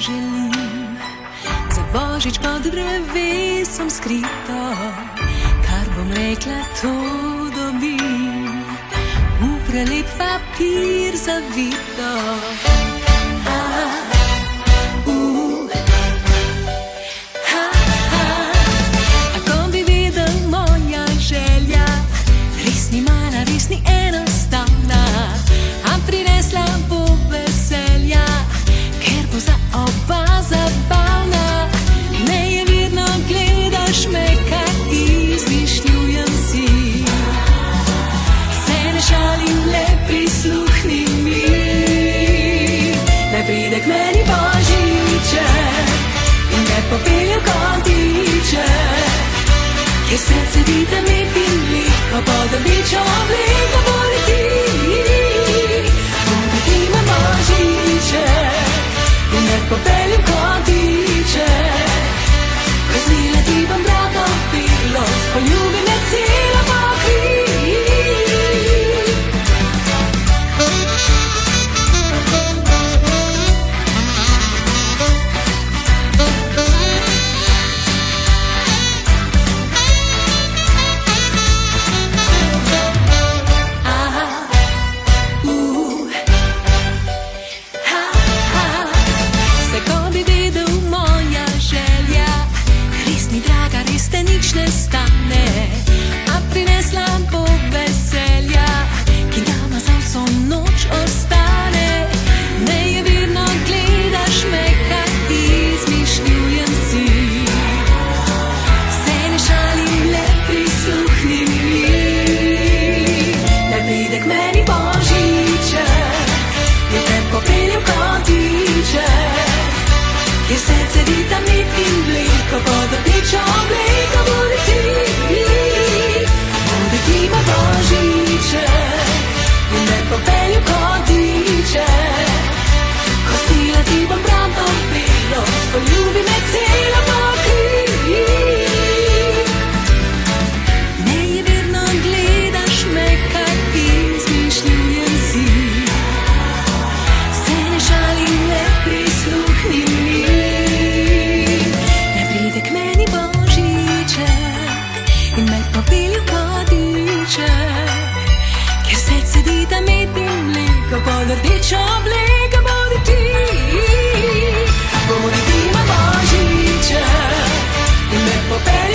želim, za Božič pod drevesom skrito, kar bom rekla, to dobim, v prelep papir zavito. Ako bi videl moja želja, res ni mala, res ni enostavna, a prinesla bo veselja, ker bo za oba zabavna. Nejeverno gledaš me, kaj izmišljujem si, se ne šalim, le prisluhni mi. Naj pride k meni Božiček in me popelje v kotiček, kjer srce dite med in veliko, podobično veliko. Bodi ti, moj Božiček, in me popelje v kotiček, krasnila ti bom bral topilo, poljubi me celo pokri. Nič ne stane, a prinesla bo veselja, ki nama za vso noč ostane. Nejeverno gledaš me, kaj izmišljujem si, se ne šalim, le prisluhni mi. Naj pride k meni Božiček in te popelje v kotiček, kjer srce dita med in veliko, podobično veliko. Bodi ti, moj Božiček, in me popelje v kotiček, krasnila ti bom bral topilo, poljubi me celo pokri. Nejeverno gledaš me, kaj izmišljujem si, se ne šalim, le prisluhni mi. Naj pride k meni Božiček in me popelje v kotiček, kjer srce dita med in veliko, pod rdečo obleko. Bodi ti, moj Božiček, in me popelje